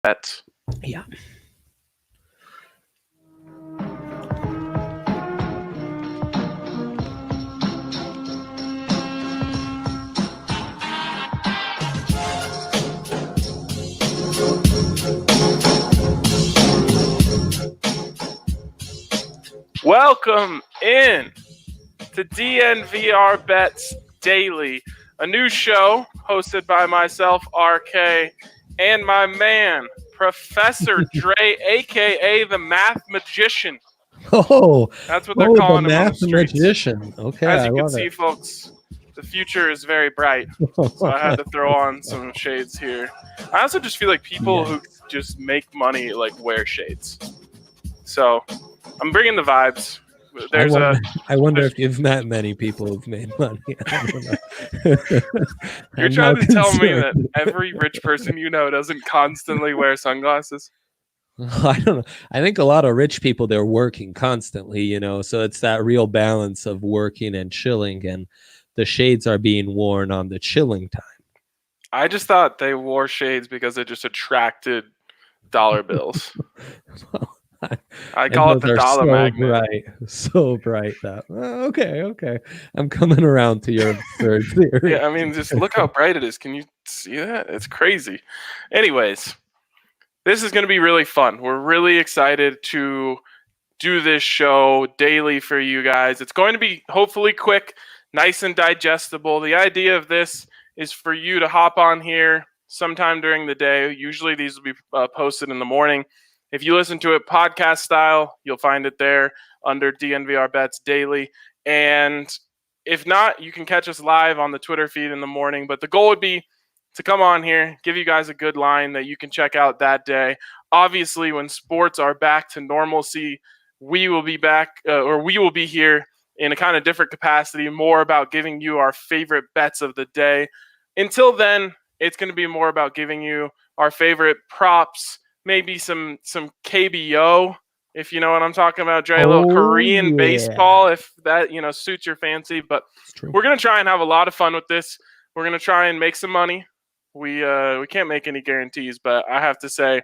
Bet. Yeah. Welcome in to DNVR Bets Daily, a new show hosted by myself, RK, and my man, Professor Dre, aka the Math Magician. Oh, That's what they're calling the him on the math streets. magician. Okay, As I you can love see, it. folks, the future is very bright. So I had to throw on some shades here. I also just feel like people who just make money like wear shades. So I'm bringing the vibes. I wonder if you've met many people who've made money. I don't know. You're trying to tell me that every rich person you know doesn't constantly wear sunglasses? I don't know. I think a lot of rich people, they're working constantly, so it's that real balance of working and chilling, and the shades are being worn on the chilling time. I just thought they wore shades because it just attracted dollar bills. Well, I call it the dollar magnet. So bright that okay. I'm coming around to your absurd theory. Yeah, I mean, just look how bright it is. Can you see that? It's crazy. Anyways, this is going to be really fun. We're really excited to do this show daily for you guys. It's going to be hopefully quick, nice and digestible. The idea of this is for you to hop on here sometime during the day. Usually these will be posted in the morning. If you listen to it podcast style, you'll find it there under DNVR Bets Daily. And if not, you can catch us live on the Twitter feed in the morning. But the goal would be to come on here, give you guys a good line that you can check out that day. Obviously, when sports are back to normalcy, we will be back, or we will be here in a kind of different capacity, more about giving you our favorite bets of the day. Until then, it's going to be more about giving you our favorite props, maybe some KBO, if you know what I'm talking about, Dre. A little Korean baseball, if that suits your fancy. But we're going to try and have a lot of fun with this. We're going to try and make some money. We can't make any guarantees, but I have to say,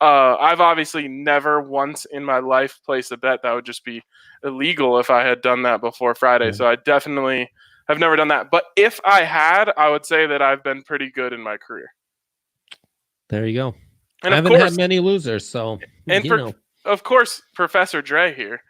I've obviously never once in my life placed a bet that would just be illegal if I had done that before Friday. So I definitely have never done that. But if I had, I would say that I've been pretty good in my career. There you go. And I haven't had many losers, so of course, Professor Dre here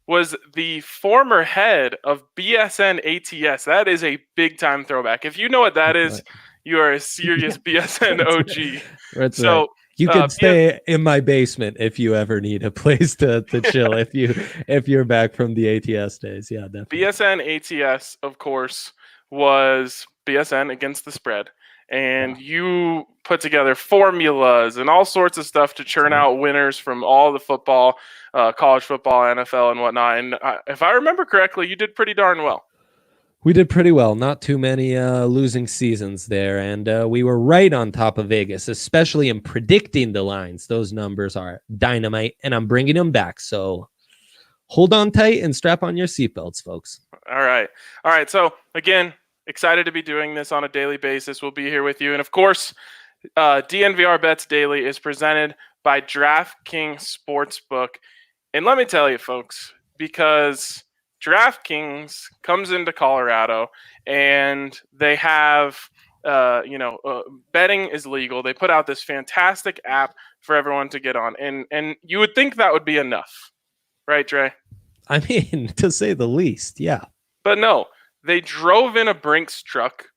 was the former head of BSN ATS. That is a big time throwback. If you know what that is, you are a serious BSN OG. That's so. Right. You can stay in my basement if you ever need a place to chill. if you're back from the ATS days, yeah, definitely. BSN ATS, of course, was BSN against the spread, and you put together formulas and all sorts of stuff to churn out winners from all the football, college football, NFL, and whatnot. And if I remember correctly, you did pretty darn well. We did pretty well. Not too many losing seasons there. And we were right on top of Vegas, especially in predicting the lines. Those numbers are dynamite, and I'm bringing them back. So hold on tight and strap on your seatbelts, folks. All right. So, again, excited to be doing this on a daily basis. We'll be here with you. And, of course, DNVR Bets Daily is presented by DraftKings Sportsbook. And let me tell you, folks, because DraftKings comes into Colorado and they have, betting is legal. They put out this fantastic app for everyone to get on. And you would think that would be enough, right, Dre? I mean, to say the least, yeah. But no, they drove in a Brinks truck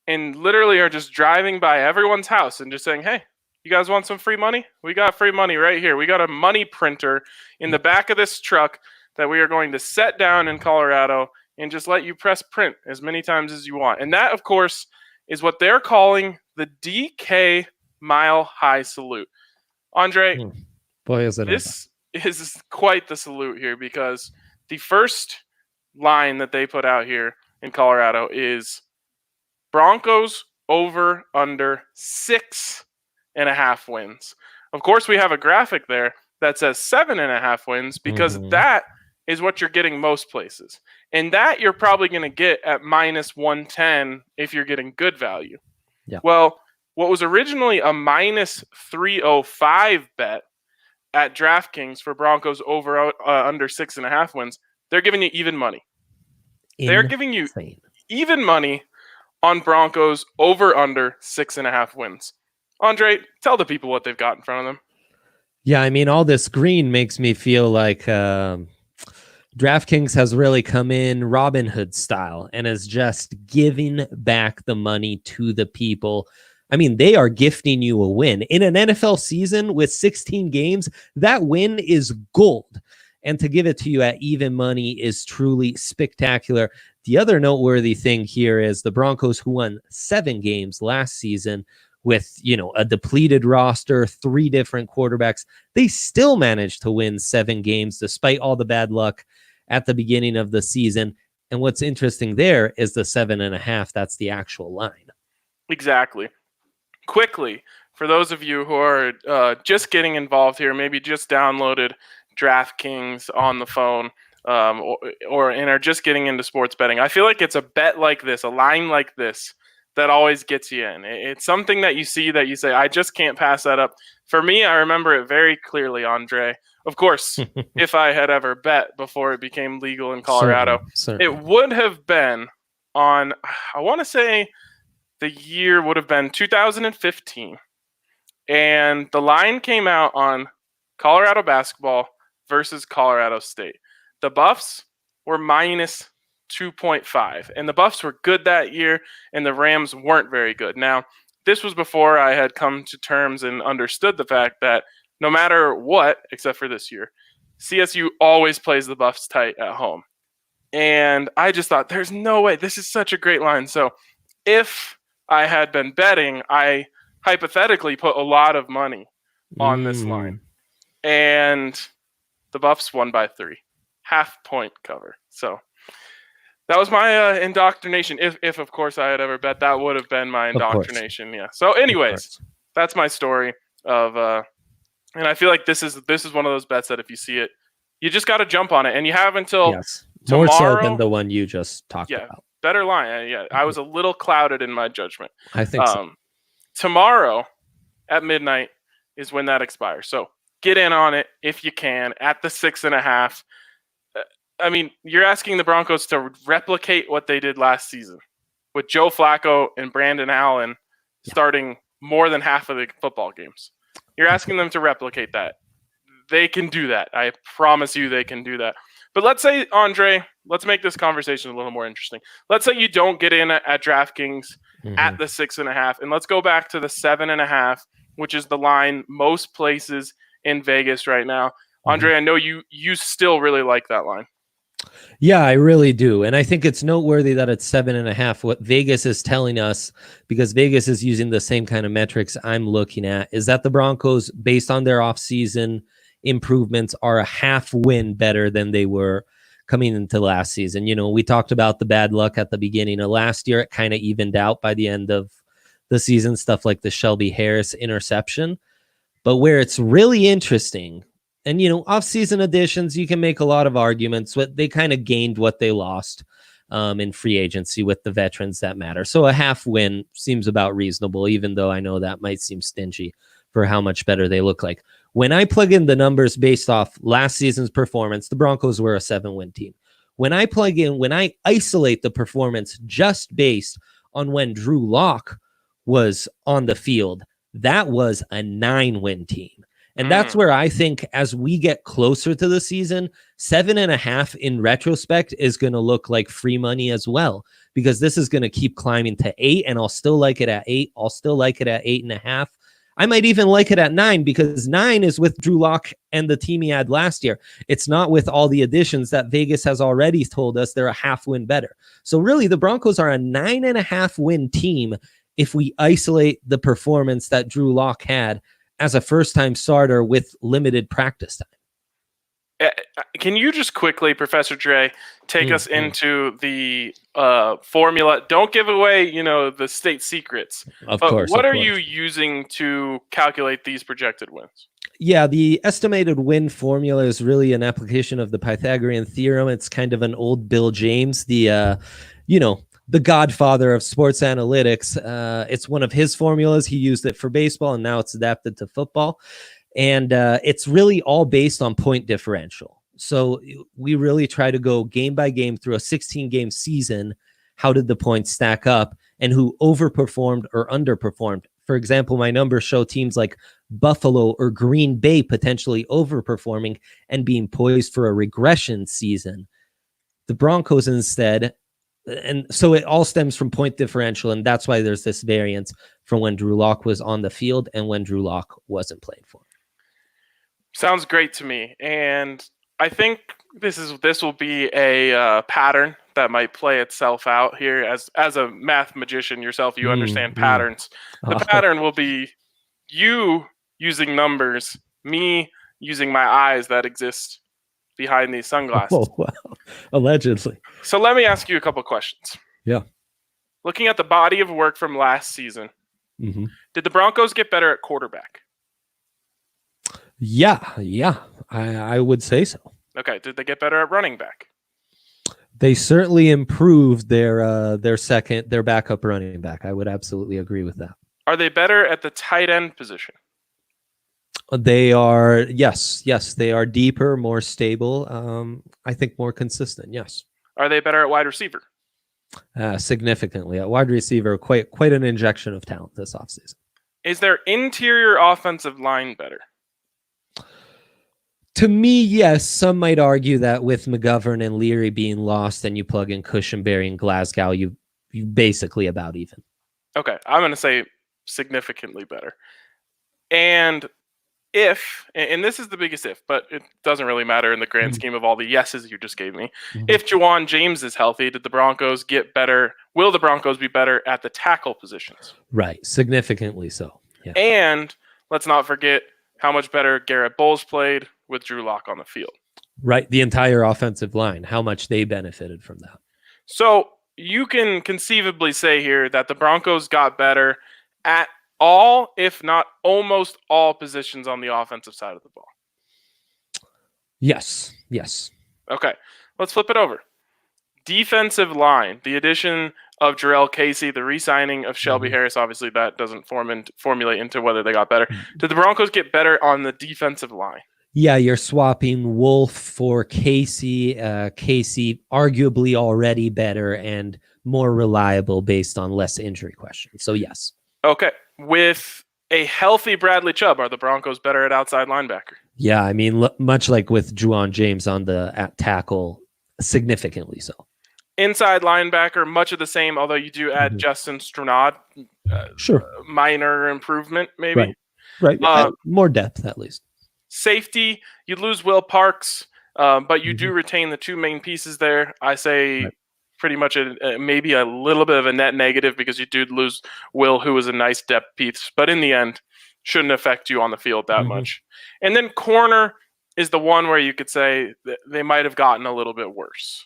and literally are just driving by everyone's house and just saying, hey, you guys want some free money? We got free money right here. We got a money printer in the back of this truck that we are going to set down in Colorado and just let you press print as many times as you want. And that, of course, is what they're calling the DK Mile High Salute. Andre, boy, is it this is quite the salute here, because the first line that they put out here in Colorado is Broncos over under 6.5 wins. Of course, we have a graphic there that says 7.5 wins, because that is what you're getting most places. And that you're probably going to get at minus 110 if you're getting good value. Yeah. Well, what was originally a minus 305 bet at DraftKings for Broncos over under 6.5 wins, they're giving you even money. They're giving you even money on Broncos over under 6.5 wins. Andre, tell the people what they've got in front of them. Yeah, I mean, all this green makes me feel like DraftKings has really come in Robin Hood style and is just giving back the money to the people. I mean, they are gifting you a win. In an NFL season with 16 games, that win is gold. And to give it to you at even money is truly spectacular. The other noteworthy thing here is the Broncos, who won 7 games last season with, a depleted roster, 3 different quarterbacks, they still managed to win 7 games despite all the bad luck at the beginning of the season. And what's interesting there is the 7.5. That's the actual line. Exactly. Quickly, for those of you who are just getting involved here, maybe just downloaded DraftKings on the phone or and are just getting into sports betting, I feel like it's a bet like this, a line like this, that always gets you in. It's something that you see that you say, I just can't pass that up. For me, I remember it very clearly, Andre. Of course, if I had ever bet before it became legal in Colorado, certainly. It would have been on, I want to say the year would have been 2015. And the line came out on Colorado basketball versus Colorado State. The Buffs were minus 2.5. And the Buffs were good that year, and the Rams weren't very good. Now, this was before I had come to terms and understood the fact that no matter what, except for this year, CSU always plays the Buffs tight at home. And I just thought, there's no way. This is such a great line. So if I had been betting, I hypothetically put a lot of money on this line. And the Buffs won by 3. Half-point cover. So that was my indoctrination. If of course, I had ever bet, that would have been my indoctrination. Yeah. So anyways, that's my story of and I feel like this is one of those bets that if you see it, you just got to jump on it. And you have until tomorrow. More so than the one you just talked about. Better line. I was a little clouded in my judgment. I think so. Tomorrow at midnight is when that expires. So get in on it if you can at the 6.5. I mean, you're asking the Broncos to replicate what they did last season with Joe Flacco and Brandon Allen starting more than half of the football games. You're asking them to replicate that. They can do that. I promise you they can do that. But let's say, Andre, let's make this conversation a little more interesting. Let's say you don't get in at DraftKings at the 6.5, and let's go back to the 7.5, which is the line most places in Vegas right now. Andre, I know you still really like that line. Yeah, I really do. And I think it's noteworthy that it's 7.5. What Vegas is telling us, because Vegas is using the same kind of metrics I'm looking at, is that the Broncos, based on their offseason improvements, are a half win better than they were coming into last season. We talked about the bad luck at the beginning of last year. It kind of evened out by the end of the season, stuff like the Shelby Harris interception. But where it's really interesting, and, off-season additions, you can make a lot of arguments. They kind of gained what they lost in free agency with the veterans that matter. So a half win seems about reasonable, even though I know that might seem stingy for how much better they look like. When I plug in the numbers based off last season's performance, the Broncos were a 7-win team. When I isolate the performance just based on when Drew Lock was on the field, that was a 9-win team. And that's where I think as we get closer to the season, 7.5 in retrospect is going to look like free money as well, because this is going to keep climbing to 8, and I'll still like it at 8. I'll still like it at 8.5. I might even like it at 9, because 9 is with Drew Lock and the team he had last year. It's not with all the additions that Vegas has already told us they're a half win better. So really, the Broncos are a 9.5 win team if we isolate the performance that Drew Lock had as a first-time starter with limited practice time. Can you just quickly, Professor Dre, take us into the formula? Don't give away, the state secrets. Of course. What are you using to calculate these projected wins? Yeah, the estimated win formula is really an application of the Pythagorean theorem. It's kind of an old Bill James. The the godfather of sports analytics. It's one of his formulas. He used it for baseball, and now it's adapted to football. And it's really all based on point differential. So we really try to go game by game through a 16-game season. How did the points stack up, and who overperformed or underperformed? For example, my numbers show teams like Buffalo or Green Bay potentially overperforming and being poised for a regression season. The Broncos instead, and so it all stems from point differential, and that's why there's this variance from when Drew Lock was on the field and when Drew Lock wasn't playing for. Sounds great to me, and I think this will be a pattern that might play itself out here. As a math magician yourself, you understand patterns. The pattern will be you using numbers, me using my eyes that exist behind these sunglasses. Oh, wow. Allegedly. So let me ask you a couple questions. Yeah. Looking at the body of work from last season, did the Broncos get better at quarterback? Yeah, I would say so. Okay, did they get better at running back? They certainly improved their backup running back. I would absolutely agree with that. Are they better at the tight end position? They are, yes, they are deeper, more stable. I think more consistent. Yes. Are they better at wide receiver? Significantly at wide receiver, quite an injection of talent this offseason. Is their interior offensive line better? To me, yes. Some might argue that with McGovern and Leary being lost, and you plug in Cushenberry and Glasgow, you basically about even. Okay, I'm going to say significantly better. And this is the biggest if, but it doesn't really matter in the grand scheme of all the yeses you just gave me. If Juwan James is healthy, did the Broncos get better? Will the Broncos be better at the tackle positions? Right, significantly so. Yeah. And let's not forget how much better Garrett Bowles played with Drew Lock on the field. Right, the entire offensive line, how much they benefited from that. So you can conceivably say here that the Broncos got better at all, if not almost all, positions on the offensive side of the ball. Yes. Okay, let's flip it over. Defensive line, the addition of Jarrell Casey, the re-signing of Shelby Harris, obviously that doesn't formulate into whether they got better. Did the Broncos get better on the defensive line? Yeah, you're swapping Wolf for Casey. Casey arguably already better and more reliable based on less injury questions. So yes. Okay. With a healthy Bradley Chubb, are the Broncos better at outside linebacker? Yeah, I mean, much like with Juwan James on the at tackle, significantly so. Inside linebacker, much of the same, although you do add Justin Stranad. Sure. Minor improvement, maybe. Right. More depth, at least. Safety, you lose Will Parks, but you do retain the two main pieces there. I say pretty much maybe a little bit of a net negative because you do lose Will, who was a nice depth piece, but in the end, shouldn't affect you on the field that much. And then corner is the one where you could say that they might have gotten a little bit worse.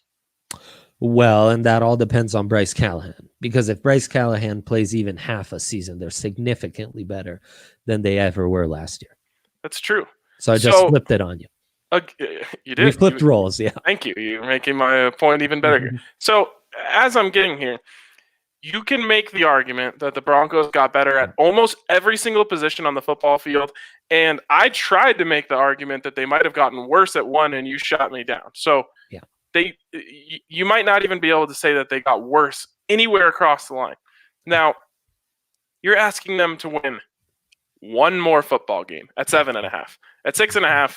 Well, and that all depends on Bryce Callahan, because if Bryce Callahan plays even half a season, they're significantly better than they ever were last year. That's true. So I just flipped it on you. You did. We flipped roles, yeah. Thank you. You're making my point even better here. So as I'm getting here, you can make the argument that the Broncos got better at almost every single position on the football field. And I tried to make the argument that they might have gotten worse at one, and you shot me down. So you might not even be able to say that they got worse anywhere across the line. Now, you're asking them to win one more football game at 7.5. At 6.5,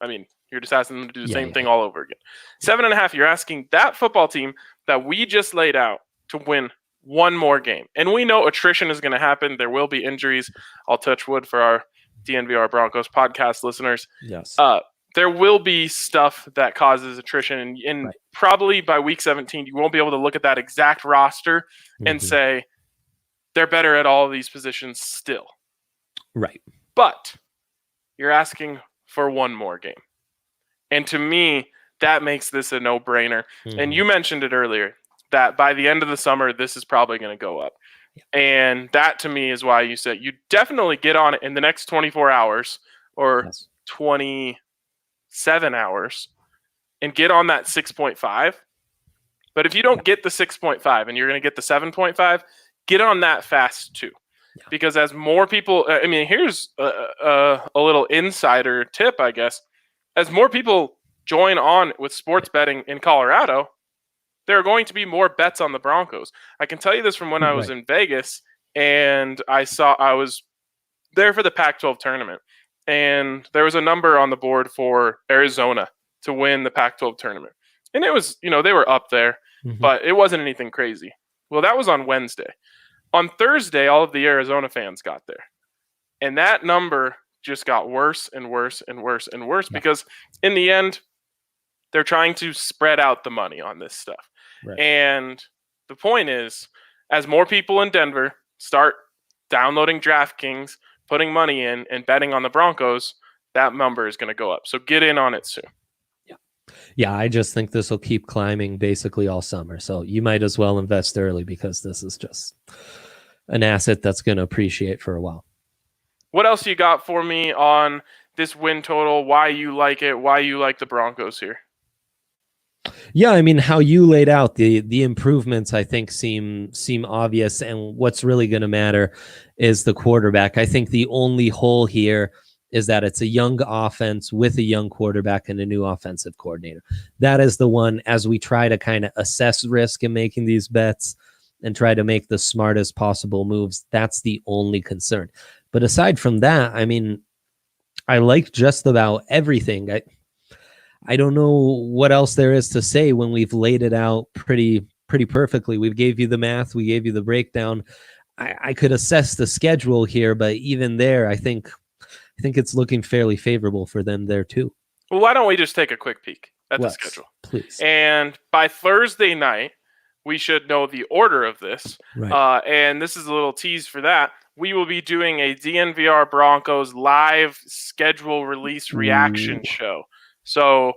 I mean, you're just asking them to do the same thing all over again. 7.5, you're asking that football team that we just laid out to win one more game. And we know attrition is going to happen. There will be injuries. I'll touch wood for our DNVR Broncos podcast listeners. Yes. There will be stuff that causes attrition. And probably by week 17, you won't be able to look at that exact roster and say they're better at all of these positions still. Right. But you're asking for one more game. And to me, that makes this a no-brainer. And you mentioned it earlier, that by the end of the summer, this is probably going to go up. And that, to me, is why you said you definitely get on it in the next 24 hours or 27 hours and get on that 6.5. But if you don't get the 6.5 and you're going to get the 7.5, get on that fast too. Yeah. Because as more people, I mean, here's a little insider tip, I guess. As more people join on with sports betting in Colorado, there are going to be more bets on the Broncos. I can tell you this from when I was in Vegas, and I was there for the Pac-12 tournament, and there was a number on the board for Arizona to win the Pac-12 tournament. And it was, they were up there, but it wasn't anything crazy. Well, that was on Wednesday. On Thursday, all of the Arizona fans got there. And that number just got worse and worse and worse and worse because in the end, they're trying to spread out the money on this stuff. Right. And the point is, as more people in Denver start downloading DraftKings, putting money in, and betting on the Broncos, that number is going to go up. So get in on it soon. Yeah, I just think this will keep climbing basically all summer. So you might as well invest early because this is just an asset that's going to appreciate for a while. What else you got for me on this win total? Why you like it? Why you like the Broncos here? Yeah, I mean, how you laid out the improvements, I think seem obvious, and what's really going to matter is the quarterback. I think the only hole here is that it's a young offense with a young quarterback and a new offensive coordinator. That is the one, as we try to kind of assess risk in making these bets and try to make the smartest possible moves. That's the only concern. But aside from that, I mean, I like just about everything. I don't know what else there is to say when we've laid it out pretty perfectly. We gave you the math. We gave you the breakdown. I could assess the schedule here, but even there, I think it's looking fairly favorable for them there too. Well, why don't we just take a quick peek at the schedule? Please. And by Thursday night, we should know the order of this. Right. And this is a little tease for that. We will be doing a DNVR Broncos live schedule release reaction show. So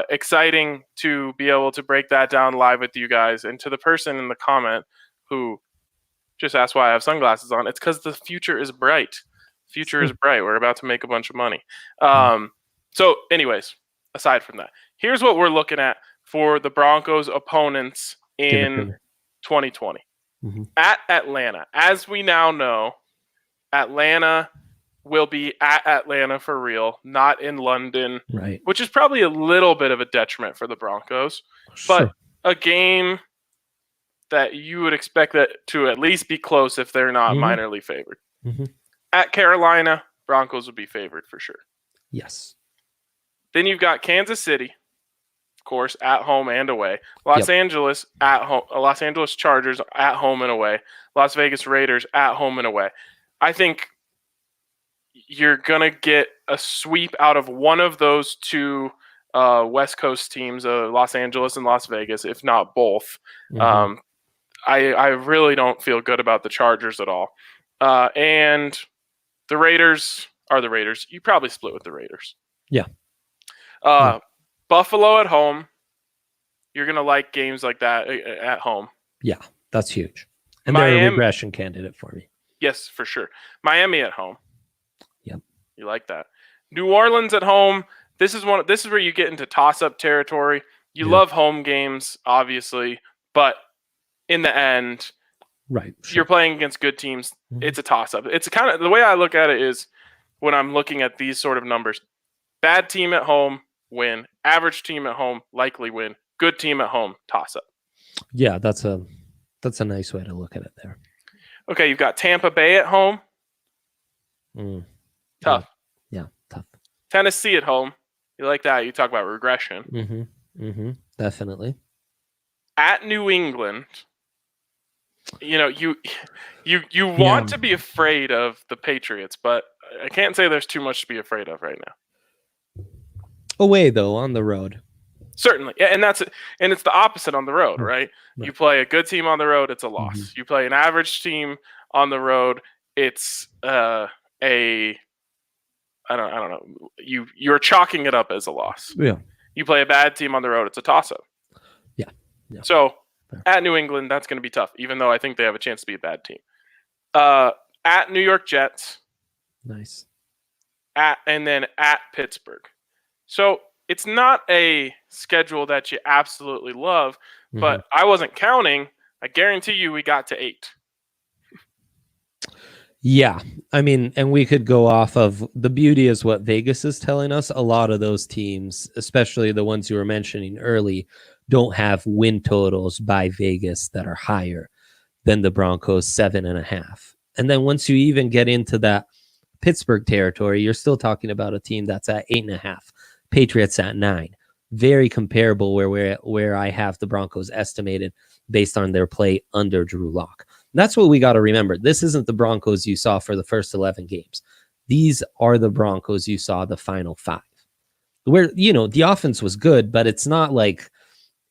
exciting to be able to break that down live with you guys. And to the person in the comment who just asked why I have sunglasses on, it's because the future is bright. Future is bright. We're about to make a bunch of money. So anyways, aside from that, here's what we're looking at for the Broncos opponents in 2020. At Atlanta. As we now know, Atlanta will be at Atlanta for real, not in London, right? Which is probably a little bit of a detriment for the Broncos, but a game that you would expect that to at least be close if they're not minorly favored. At Carolina, Broncos would be favored for sure. Yes. Then you've got Kansas City, of course, at home and away. Los Angeles at home. Los Angeles Chargers at home and away. Las Vegas Raiders at home and away. I think you're going to get a sweep out of one of those two West Coast teams, Los Angeles and Las Vegas, if not both. I really don't feel good about the Chargers at all. And the Raiders are the Raiders. You probably split with the Raiders. Yeah. Buffalo at home. You're going to like games like that at home. Yeah, that's huge. And they're a regression candidate for me. Yes, for sure. Miami at home. Yep. You like that. New Orleans at home. This is where you get into toss-up territory. You love home games, obviously, but in the end, right, you're playing against good teams. It's a toss-up. It's kind of the way I look at it is when I'm looking at these sort of numbers. Bad team at home, win. Average team at home, likely win. Good team at home, toss-up. Yeah, that's a nice way to look at it there. Okay, you've got Tampa Bay at home. Tough. Yeah, tough. Tennessee at home. You like that? You talk about regression. Definitely. At New England, you want to be afraid of the Patriots, but I can't say there's too much to be afraid of right now. Away though, on the road. Certainly, and it's the opposite on the road, right? You play a good team on the road, it's a loss. You play an average team on the road, it's I don't know. You're chalking it up as a loss. Yeah. You play a bad team on the road, it's a toss-up. Yeah. So at New England, that's going to be tough, even though I think they have a chance to be a bad team. At New York Jets. Nice. And then at Pittsburgh. So it's not a schedule that you absolutely love, but I wasn't counting. I guarantee you we got to 8. Yeah. I mean, and we could go off of the beauty is what Vegas is telling us. A lot of those teams, especially the ones you were mentioning early, don't have win totals by Vegas that are higher than the Broncos 7.5. And then once you even get into that Pittsburgh territory, you're still talking about a team that's at 8.5, Patriots at 9. Very comparable where I have the Broncos estimated based on their play under Drew Lock. That's what we got to remember. This isn't the Broncos you saw for the first 11 games. These are the Broncos you saw the final 5. Where, the offense was good, but it's not like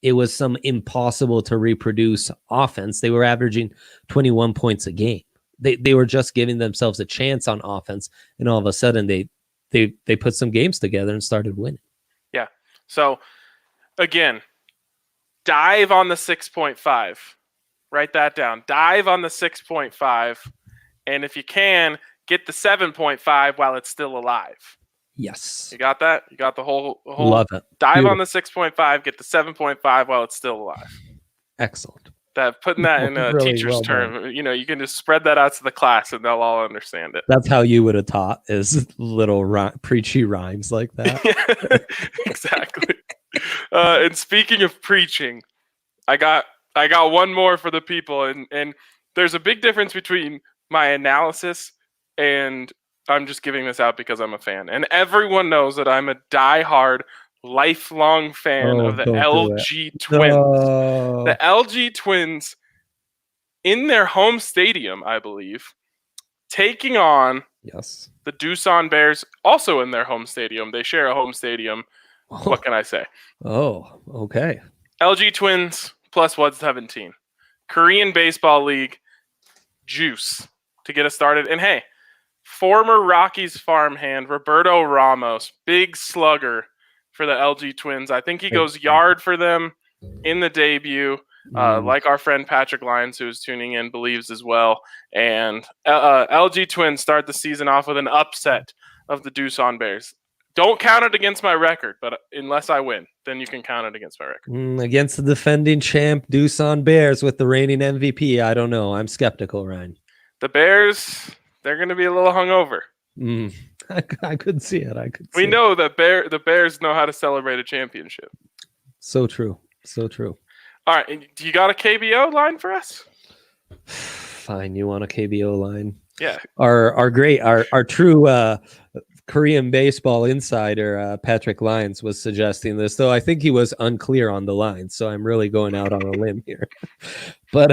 it was some impossible to reproduce offense. They were averaging 21 points a game. They were just giving themselves a chance on offense, and all of a sudden they put some games together and started winning. Yeah. So again, dive on the 6.5. Write that down. Dive on the 6.5, and if you can, get the 7.5 while it's still alive. Yes. You got that? You got the whole Love it. Dive Beautiful. on the 6.5, get the 7.5 while it's still alive. Excellent. Putting that in a Really teacher's well term, you can just spread that out to the class and they'll all understand it. That's how you would have taught, is little preachy rhymes like that. Exactly. And speaking of preaching, I got one more for the people, and there's a big difference between my analysis and I'm just giving this out because I'm a fan. And everyone knows that I'm a diehard, lifelong fan of the LG Twins. The LG Twins in their home stadium, I believe, taking on the Doosan Bears, also in their home stadium. They share a home stadium. Oh. What can I say? Oh, okay. LG Twins plus 117. Korean Baseball League juice to get us started. And hey, former Rockies farmhand Roberto Ramos, big slugger for the LG Twins. I think he goes yard for them in the debut, like our friend Patrick Lyons, who's tuning in, believes as well. And LG Twins start the season off with an upset of the Doosan Bears. Don't count it against my record, but unless I win, then you can count it against my record. Against the defending champ Doosan Bears with the reigning MVP, I don't know. I'm skeptical, Ryan. The Bears, they're going to be a little hungover. I could see it. We know that the Bears know how to celebrate a championship. So true. So true. All right. Do you got a KBO line for us? Fine. You want a KBO line? Yeah. Our true Korean baseball insider, Patrick Lyons, was suggesting this, though I think he was unclear on the line. So I'm really going out on a limb here. But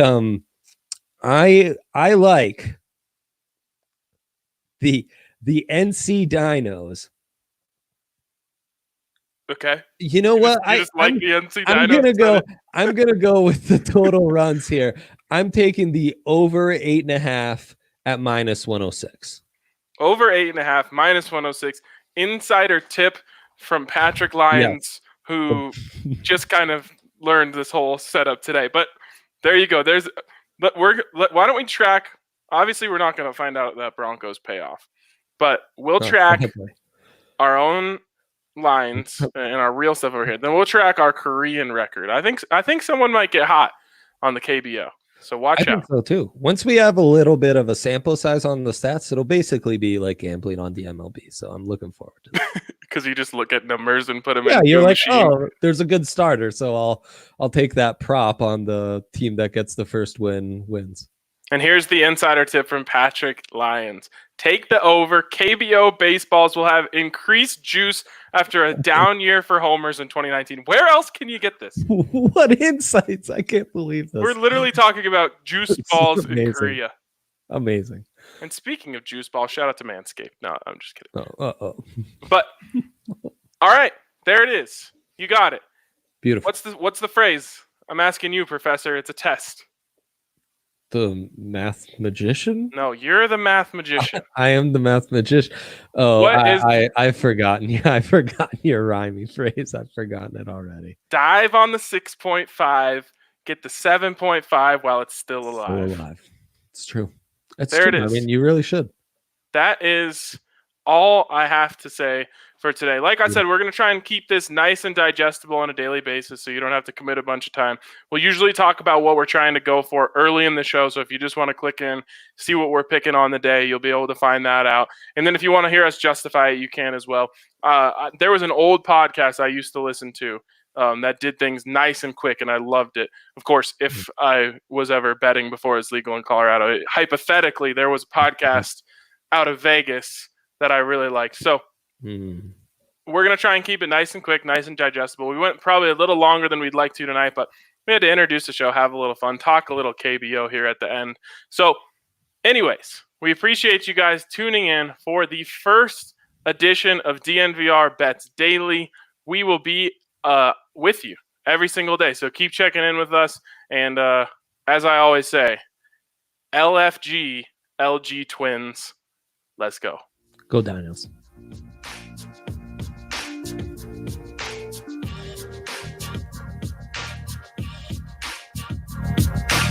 I like the NC Dinos. Okay. You know what? I'm gonna go with the total runs here. I'm taking the over 8.5 at -106. Over 8.5, -106. Insider tip from Patrick Lyons, who just kind of learned this whole setup today. But there you go. Why don't we track? Obviously, we're not going to find out that Broncos payoff, but we'll track our own lines and our real stuff over here. Then we'll track our Korean record. I think someone might get hot on the KBO. So watch out. I think so too. Once we have a little bit of a sample size on the stats, it'll basically be like gambling on the MLB. So I'm looking forward to that. Because you just look at numbers and put them in. Yeah, you're like, machine. oh, there's a good starter, so I'll take that prop on the team that gets the first wins. And here's the insider tip from Patrick Lyons. Take the over. KBO baseballs will have increased juice after a down year for homers in 2019. Where else can you get this? What insights? I can't believe this. We're literally talking about juice balls in Korea. Amazing. And speaking of juice balls, shout out to Manscaped. No, I'm just kidding. But all right, there it is. You got it. Beautiful. What's the phrase? I'm asking you, Professor. It's a test. The math magician? No, you're the math magician. I am the math magician. Oh, I've forgotten. I've forgotten your rhyming phrase. I've forgotten it already. Dive on the 6.5. Get the 7.5 while it's still alive. It's true. It's there true. It is. I mean, you really should. That is all I have to say for today. Like I said, we're going to try and keep this nice and digestible on a daily basis so you don't have to commit a bunch of time. We'll usually talk about what we're trying to go for early in the show. So if you just want to click in, see what we're picking on the day, you'll be able to find that out. And then if you want to hear us justify it, you can as well. There was an old podcast I used to listen to that did things nice and quick, and I loved it. Of course, if I was ever betting before it's legal in Colorado, hypothetically, there was a podcast out of Vegas that I really liked. So we're going to try and keep it nice and quick, nice and digestible. We went probably a little longer than we'd like to tonight, but we had to introduce the show, have a little fun, talk a little KBO here at the end. So anyways, we appreciate you guys tuning in for the first edition of DNVR Bets Daily. We will be with you every single day, so keep checking in with us. And as I always say, LFG, LG Twins, let's go. Go Dinos.